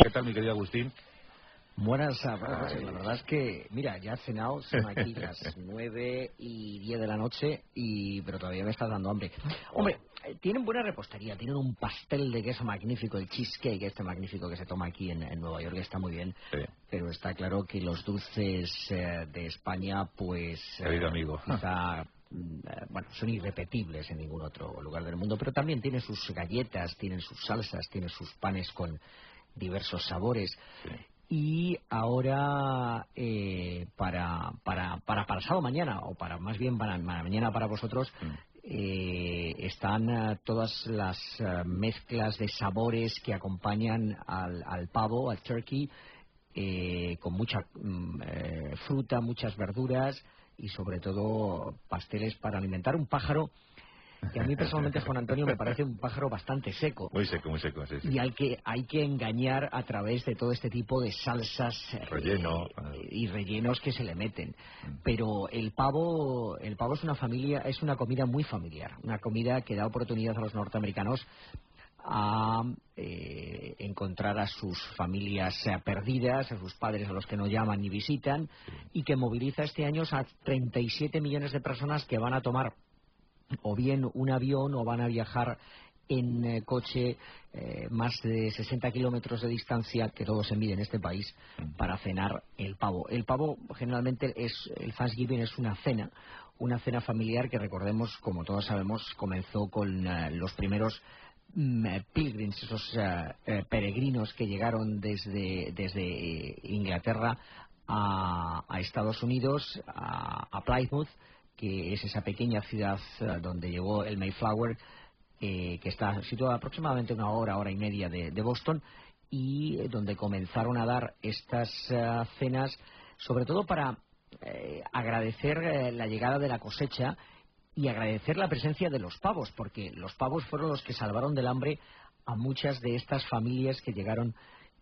¿Qué tal, mi querido Agustín? Buenas noches. La verdad es que, mira, ya he cenado, son aquí las 9:10 de la noche, pero todavía me está dando hambre. Hombre, tienen buena repostería, tienen un pastel de queso magnífico, el cheesecake este magnífico que se toma aquí en Nueva York, está muy bien. Sí. Pero está claro que los dulces de España, pues... Querido amigo. Quizá... bueno, son irrepetibles en ningún otro lugar del mundo, pero también tienen sus galletas, tienen sus salsas, tienen sus panes con diversos sabores. Sí. Y ahora para pasado mañana, o para más bien para mañana para vosotros, están todas las mezclas de sabores que acompañan al pavo, al turkey, con mucha fruta, muchas verduras y sobre todo pasteles para alimentar un pájaro que a mí personalmente, Juan Antonio, me parece un pájaro bastante seco. Muy seco, sí, sí. Y al que hay que engañar a través de todo este tipo de salsas y rellenos que se le meten. Pero el pavo es una comida muy familiar, una comida que da oportunidad a los norteamericanos a encontrar a sus familias perdidas, a sus padres a los que no llaman ni visitan, y que moviliza este año a 37 millones de personas que van a tomar o bien un avión o van a viajar en coche más de 60 kilómetros de distancia, que todo se mide en este país, para cenar el pavo. El pavo generalmente el Thanksgiving es una cena familiar que, recordemos, como todos sabemos, comenzó con los primeros pilgrims, esos peregrinos que llegaron desde Inglaterra a Estados Unidos, a Plymouth, que es esa pequeña ciudad donde llegó el Mayflower, que está situada aproximadamente una hora y media de Boston, y donde comenzaron a dar estas cenas, sobre todo para agradecer la llegada de la cosecha y agradecer la presencia de los pavos, porque los pavos fueron los que salvaron del hambre a muchas de estas familias que llegaron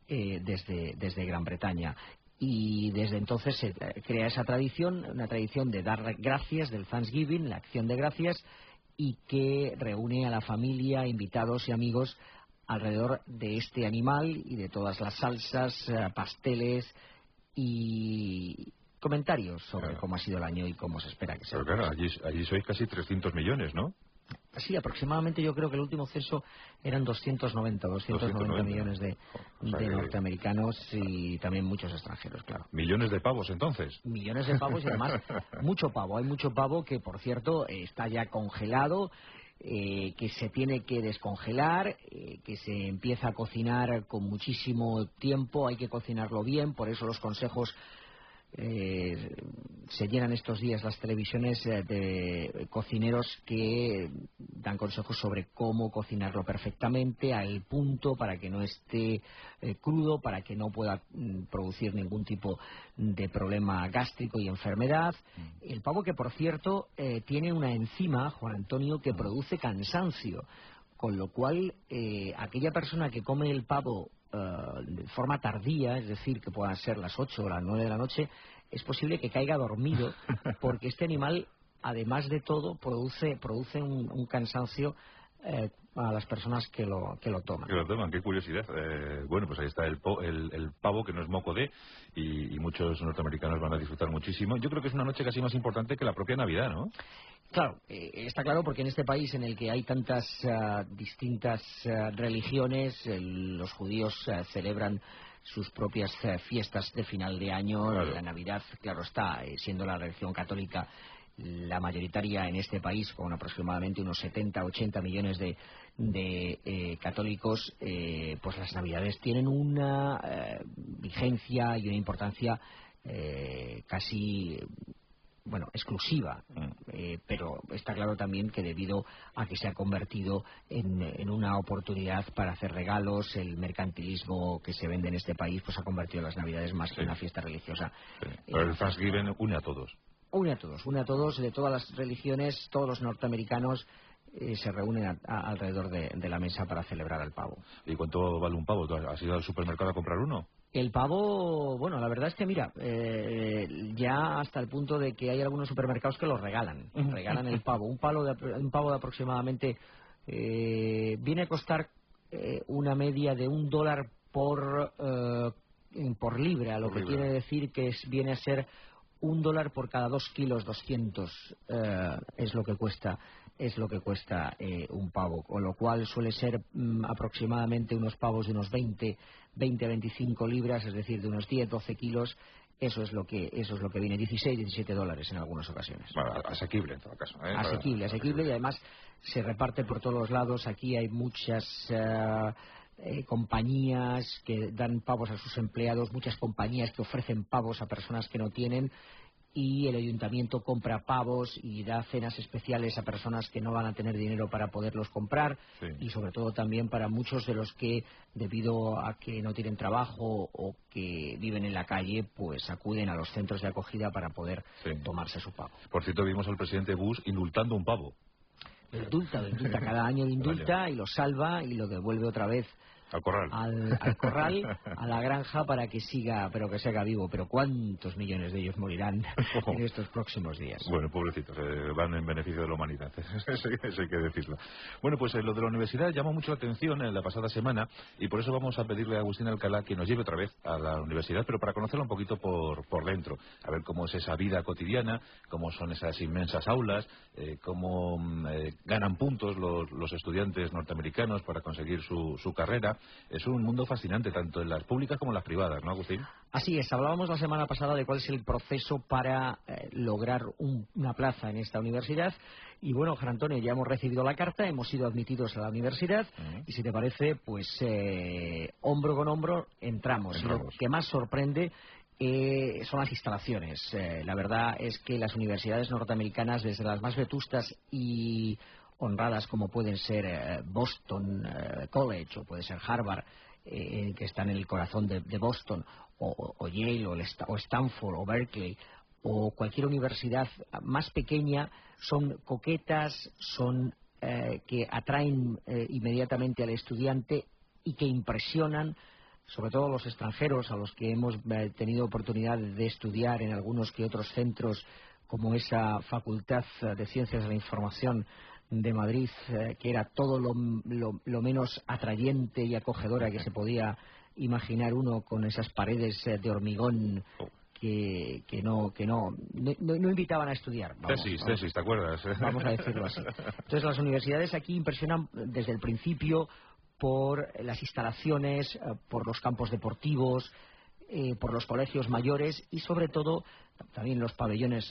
desde Gran Bretaña. Y desde entonces se crea esa tradición, una tradición de dar gracias, del Thanksgiving, la acción de gracias, y que reúne a la familia, invitados y amigos alrededor de este animal y de todas las salsas, pasteles y comentarios sobre cómo ha sido el año y cómo se espera que sea. Pero claro, allí sois casi 300 millones, ¿no? Sí, aproximadamente. Yo creo que el último censo eran 290 millones de norteamericanos y también muchos extranjeros, claro. ¿Millones de pavos, entonces? Millones de pavos y además mucho pavo. Hay mucho pavo que, por cierto, está ya congelado, que se tiene que descongelar, que se empieza a cocinar con muchísimo tiempo. Hay que cocinarlo bien, por eso los consejos... se llenan estos días las televisiones de cocineros que dan consejos sobre cómo cocinarlo perfectamente, al punto, para que no esté crudo, para que no pueda producir ningún tipo de problema gástrico y enfermedad. El pavo, que por cierto tiene una enzima, Juan Antonio, que produce cansancio, con lo cual aquella persona que come el pavo de forma tardía, es decir, que puedan ser las 8 o las 9 de la noche, es posible que caiga dormido, porque este animal, además de todo, produce un cansancio a las personas que lo toman. Que lo toman, qué curiosidad. Bueno, pues ahí está el pavo, que no es moco de, y muchos norteamericanos van a disfrutar muchísimo. Yo creo que es una noche casi más importante que la propia Navidad, ¿no? Claro, está claro, porque en este país en el que hay tantas distintas religiones, los judíos celebran sus propias fiestas de final de año. Claro. La Navidad, claro está, siendo la religión católica la mayoritaria en este país, con aproximadamente unos 70-80 millones de católicos, pues las Navidades tienen una vigencia y una importancia casi... exclusiva, pero está claro también que, debido a que se ha convertido en una oportunidad para hacer regalos, el mercantilismo que se vende en este país pues ha convertido las Navidades más que una fiesta religiosa. Pero el Thanksgiving une a todos. Une a todos, de todas las religiones, todos los norteamericanos se reúnen alrededor de la mesa para celebrar al pavo. ¿Y cuánto vale un pavo? ¿Has ido al supermercado a comprar uno? El pavo, bueno, la verdad es que, mira, ya hasta el punto de que hay algunos supermercados que lo regalan. Regalan el pavo. Un pavo de aproximadamente viene a costar una media de $1 por libra, lo que quiere decir que viene a ser $1 por cada 2 kilos 200 es lo que cuesta un pavo, con lo cual suele ser aproximadamente unos pavos de unos 20 a 25 libras, es decir, de unos 10-12 kilos. Eso es lo que viene, $16-17 en algunas ocasiones. Bueno, asequible en todo caso. Asequible, y además se reparte por todos los lados. Aquí hay muchas compañías que dan pavos a sus empleados, muchas compañías que ofrecen pavos a personas que no tienen, y el ayuntamiento compra pavos y da cenas especiales a personas que no van a tener dinero para poderlos comprar, y sobre todo también para muchos de los que, debido a que no tienen trabajo o que viven en la calle, pues acuden a los centros de acogida para poder tomarse su pavo. Por cierto, vimos al presidente Bush indultando un pavo. Lo indulta, cada año lo indulta y lo salva y lo devuelve otra vez al corral, a la granja, para que siga vivo. Pero ¿cuántos millones de ellos morirán en estos próximos días? Bueno, pobrecitos, van en beneficio de la humanidad, eso hay que decirlo. Bueno, pues lo de la universidad llamó mucho la atención en la pasada semana, y por eso vamos a pedirle a Agustín Alcalá que nos lleve otra vez a la universidad, pero para conocerla un poquito por dentro, a ver cómo es esa vida cotidiana, cómo son esas inmensas aulas, cómo ganan puntos los estudiantes norteamericanos para conseguir su carrera. Es un mundo fascinante, tanto en las públicas como en las privadas, ¿no, Agustín? Así es. Hablábamos la semana pasada de cuál es el proceso para lograr una plaza en esta universidad. Y bueno, Juan Antonio, ya hemos recibido la carta, hemos sido admitidos a la universidad, y si te parece, pues hombro con hombro entramos. Y lo que más sorprende son las instalaciones. La verdad es que las universidades norteamericanas, desde las más vetustas y honradas como pueden ser Boston College, o puede ser Harvard, que están en el corazón de Boston, o Yale, o Stanford, o Berkeley, o cualquier universidad más pequeña, son coquetas, son que atraen inmediatamente al estudiante y que impresionan sobre todo a los extranjeros, a los que hemos tenido oportunidad de estudiar en algunos que otros centros, como esa Facultad de Ciencias de la Información de Madrid, que era todo lo menos atrayente y acogedora que se podía imaginar uno, con esas paredes de hormigón que no invitaban a estudiar. Tesis, ¿te acuerdas? Vamos a decirlo así. Entonces, las universidades aquí impresionan desde el principio por las instalaciones, por los campos deportivos, por los colegios mayores, y sobre todo también los pabellones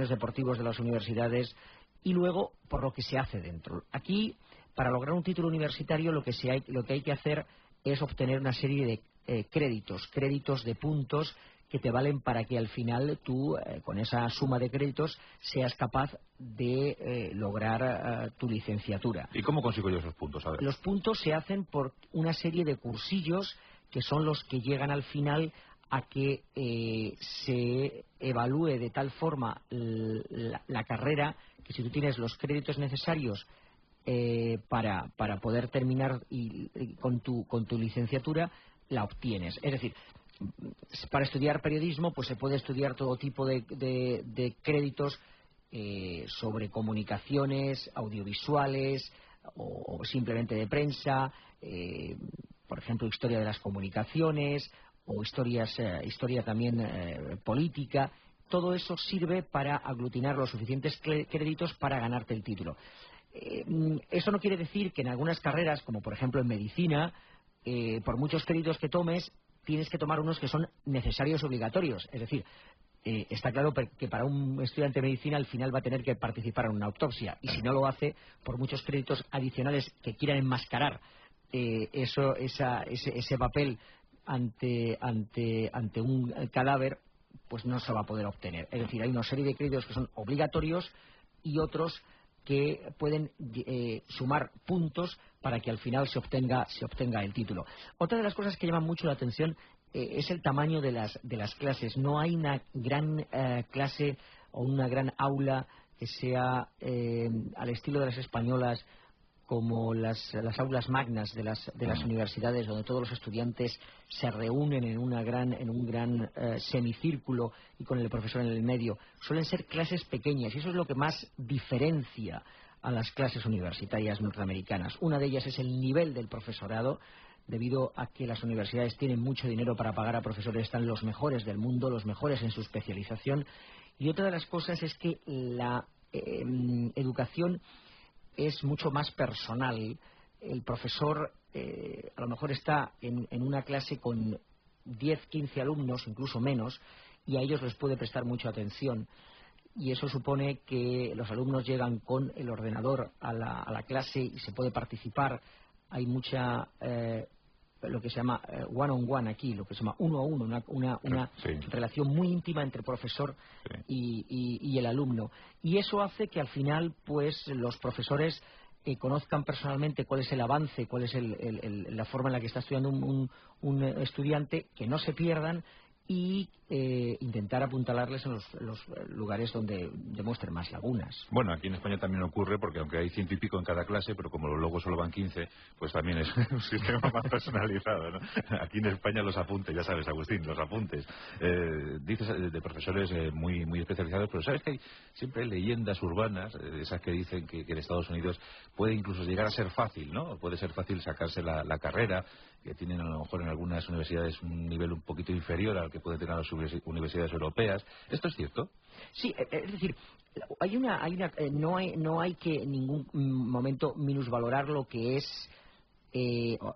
deportivos de las universidades, y luego por lo que se hace dentro. Aquí, para lograr un título universitario, lo que hay que hacer es obtener una serie de créditos de puntos que te valen para que al final tú, con esa suma de créditos, seas capaz de lograr tu licenciatura. ¿Y cómo consigo yo esos puntos? A ver. Los puntos se hacen por una serie de cursillos que son los que llegan al final a que se evalúe de tal forma la carrera, que si tú tienes los créditos necesarios para poder terminar con tu licenciatura, la obtienes. Es decir, para estudiar periodismo, pues se puede estudiar todo tipo de créditos sobre comunicaciones audiovisuales o simplemente de prensa, por ejemplo, historia de las comunicaciones, o historia también política. Todo eso sirve para aglutinar los suficientes créditos para ganarte el título. Eso no quiere decir que en algunas carreras, como por ejemplo en medicina, por muchos créditos que tomes, tienes que tomar unos que son necesarios y obligatorios. Es decir, está claro que para un estudiante de medicina al final va a tener que participar en una autopsia, y si no lo hace, por muchos créditos adicionales que quieran enmascarar ese papel ante un cadáver, pues no se va a poder obtener. Es decir, hay una serie de créditos que son obligatorios y otros que pueden sumar puntos para que al final se obtenga el título. Otra de las cosas que llaman mucho la atención es el tamaño de las clases. No hay una gran clase o una gran aula que sea al estilo de las españolas, como las aulas magnas de las universidades, donde todos los estudiantes se reúnen en un gran semicírculo y con el profesor en el medio. Suelen ser clases pequeñas, y eso es lo que más diferencia a las clases universitarias norteamericanas. Una de ellas es el nivel del profesorado, debido a que las universidades tienen mucho dinero para pagar a profesores, están los mejores del mundo, los mejores en su especialización. Y otra de las cosas es que la educación es mucho más personal. El profesor a lo mejor está en una clase con 10, 15 alumnos, incluso menos, y a ellos les puede prestar mucha atención. Y eso supone que los alumnos llegan con el ordenador a la clase y se puede participar. Hay mucha, lo que se llama one-on-one aquí, lo que se llama uno a uno, una relación muy íntima entre profesor y el alumno. Y eso hace que al final, pues, los profesores conozcan personalmente cuál es el avance, cuál es la forma en la que está estudiando un estudiante, que no se pierdan, y intentar apuntalarles en los lugares donde demuestren más lagunas. Bueno, aquí en España también ocurre, porque aunque hay 100 y pico en cada clase, pero como luego solo van 15, pues también es un sistema más personalizado, ¿no? Aquí en España los apuntes, ya sabes, Agustín, los apuntes. Dices de profesores muy especializados, pero sabes que hay siempre leyendas urbanas, esas que dicen que en Estados Unidos puede incluso llegar a ser fácil, ¿no? Puede ser fácil sacarse la carrera, que tienen a lo mejor en algunas universidades un nivel un poquito inferior al que pueden tener las universidades europeas. ¿Esto es cierto? Sí, es decir, no hay que en ningún momento minusvalorar lo que es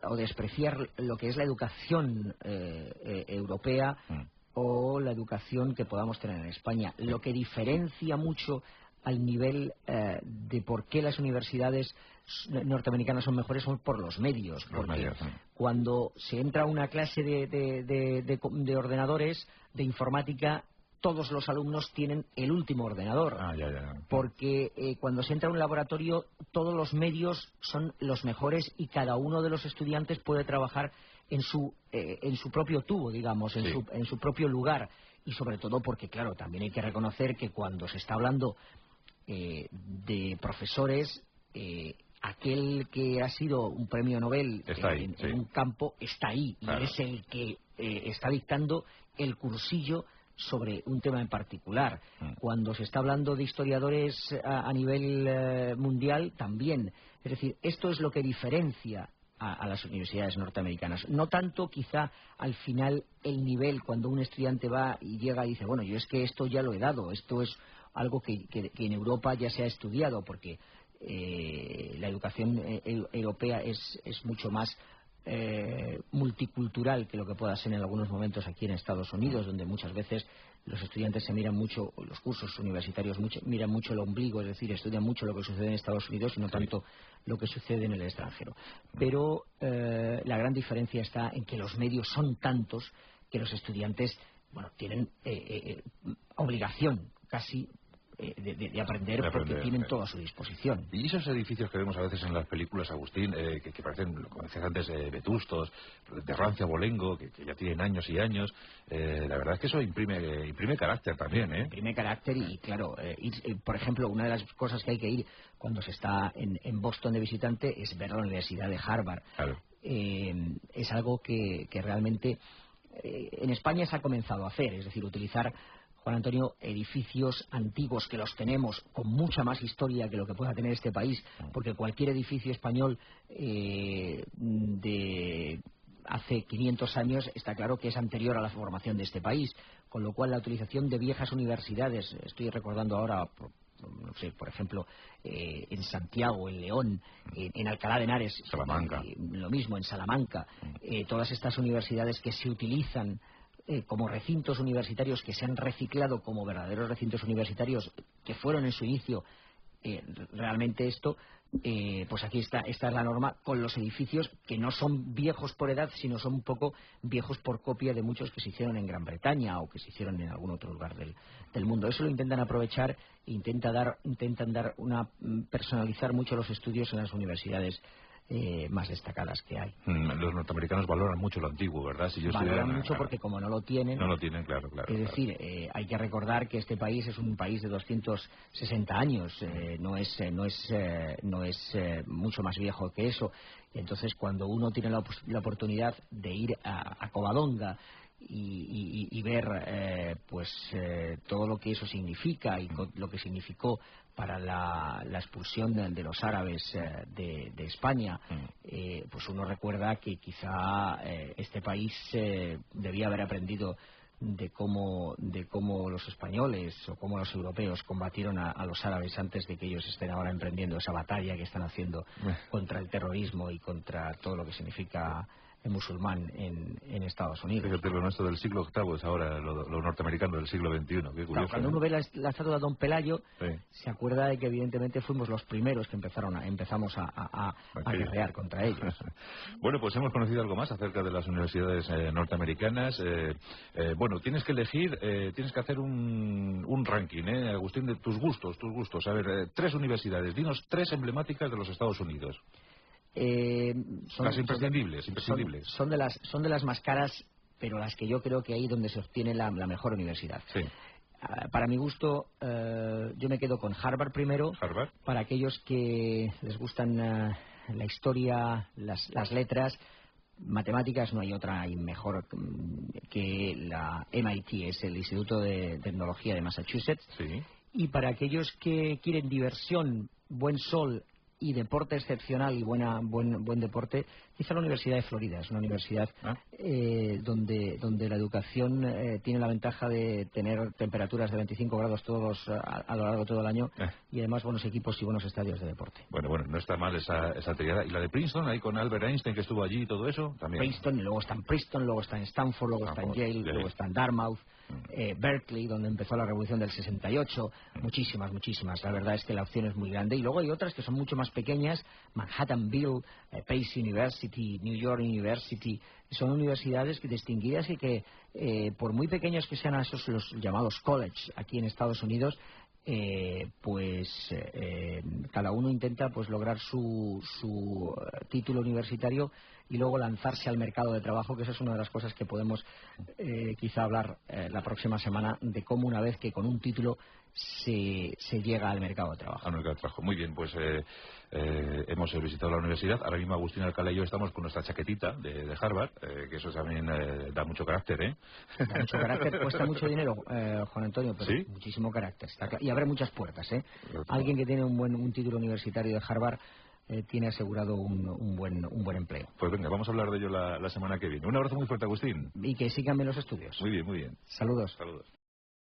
o despreciar lo que es la educación europea o la educación que podamos tener en España. Lo que diferencia mucho al nivel de por qué las universidades norteamericanas son mejores son por los medios, porque cuando se entra a una clase de ordenadores, de informática, todos los alumnos tienen el último ordenador, porque cuando se entra a un laboratorio todos los medios son los mejores y cada uno de los estudiantes puede trabajar en su propio tubo, digamos, en su propio lugar. Y sobre todo porque, claro, también hay que reconocer que cuando se está hablando de profesores, aquel que ha sido un premio Nobel en un campo está ahí, claro, y es el que está dictando el cursillo sobre un tema en particular. Cuando se está hablando de historiadores a nivel mundial, también. Es decir, esto es lo que diferencia a las universidades norteamericanas. No tanto, quizá, al final, el nivel, cuando un estudiante va y llega y dice, bueno, yo es que esto ya lo he dado, esto es algo que en Europa ya se ha estudiado, porque la educación europea es mucho más multicultural que lo que pueda ser en algunos momentos aquí en Estados Unidos, donde muchas veces los estudiantes se miran mucho, los cursos universitarios miran mucho el ombligo, es decir, estudian mucho lo que sucede en Estados Unidos y no tanto lo que sucede en el extranjero. Pero la gran diferencia está en que los medios son tantos que los estudiantes, bueno, tienen obligación casi de aprender, porque tienen todo a su disposición. Y esos edificios que vemos a veces en las películas, Agustín, que parecen, como decías antes, vetustos, de rancio abolengo, que ya tienen años y años, la verdad es que eso imprime carácter también, ¿eh? Imprime carácter y, claro, por ejemplo, una de las cosas que hay que ir cuando se está en Boston de visitante es ver la Universidad de Harvard. Claro. Es algo que realmente en España se ha comenzado a hacer, es decir, utilizar, Juan Antonio, edificios antiguos, que los tenemos con mucha más historia que lo que pueda tener este país, porque cualquier edificio español de hace 500 años está claro que es anterior a la formación de este país, con lo cual la utilización de viejas universidades, estoy recordando ahora, no sé, por ejemplo, en Santiago, en León, en Alcalá de Henares, Salamanca, lo mismo, en Salamanca, todas estas universidades que se utilizan como recintos universitarios, que se han reciclado como verdaderos recintos universitarios que fueron en su inicio realmente esto, pues aquí esta es la norma, con los edificios que no son viejos por edad, sino son un poco viejos por copia de muchos que se hicieron en Gran Bretaña o que se hicieron en algún otro lugar del mundo. Eso lo intentan aprovechar e intentan personalizar mucho los estudios en las universidades más destacadas que hay. Los norteamericanos valoran mucho lo antiguo, ¿verdad? Valoran mucho porque como no lo tienen... No lo tienen, claro. Es decir, hay que recordar que este país es un país de 260 años, no es mucho más viejo que eso. Entonces, cuando uno tiene la oportunidad de ir a Covadonga y ver todo lo que eso significa y lo que significó para la expulsión de los árabes de España, pues uno recuerda que quizá este país debía haber aprendido de cómo los españoles o cómo los europeos combatieron a los árabes antes de que ellos estén ahora emprendiendo esa batalla que están haciendo contra el terrorismo y contra todo lo que significa el musulmán en Estados Unidos. Fíjate, lo nuestro del siglo VIII es ahora lo norteamericano del siglo XXI. Qué curioso. Claro, cuando uno ve la estatua de Don Pelayo, se acuerda de que evidentemente fuimos los primeros que empezamos a guerrear contra ellos. Bueno, pues hemos conocido algo más acerca de las universidades norteamericanas. Bueno, tienes que elegir, tienes que hacer un ranking, Agustín, de tus gustos. A ver, 3 universidades. Dinos 3 emblemáticas de los Estados Unidos. Las imprescindibles. Son de las más caras, pero las que yo creo que ahí donde se obtiene la mejor universidad. Sí. Para mi gusto, yo me quedo con Harvard primero. Harvard. Para aquellos que les gustan la historia, las letras, matemáticas, no hay otra mejor que la MIT, es el Instituto de Tecnología de Massachusetts. Sí. Y para aquellos que quieren diversión, buen sol y deporte excepcional y buen deporte, quizá la Universidad de Florida. Es una universidad donde la educación tiene la ventaja de tener temperaturas de 25 grados a lo largo de todo el año y además buenos equipos y buenos estadios de deporte. Bueno, no está mal esa triada. ¿Y la de Princeton, ahí con Albert Einstein, que estuvo allí y todo eso? También. Princeton, y luego está en Princeton, luego está en Stanford, luego está en Yale, luego está en Dartmouth, Berkeley, donde empezó la revolución del 68, muchísimas. La verdad es que la opción es muy grande. Y luego hay otras que son mucho más pequeñas, Manhattanville, Pace University, New York University. Son universidades distinguidas y que, por muy pequeños que sean esos los llamados college aquí en Estados Unidos, cada uno intenta lograr su título universitario y luego lanzarse al mercado de trabajo, que esa es una de las cosas que podemos quizá hablar la próxima semana, de cómo una vez que con un título se llega al mercado de trabajo. Al mercado de trabajo. Muy bien, pues hemos visitado la universidad. Ahora mismo Agustín Alcalá y yo estamos con nuestra chaquetita de Harvard, que eso también da mucho carácter, Da mucho carácter, cuesta mucho dinero, Juan Antonio, pero ¿sí? Muchísimo carácter. Y abre muchas puertas, Alguien que tiene un título universitario de Harvard tiene asegurado un buen empleo. Pues venga, vamos a hablar de ello la semana que viene. Un abrazo muy fuerte, Agustín. Y que sigan bien los estudios. Muy bien. Saludos.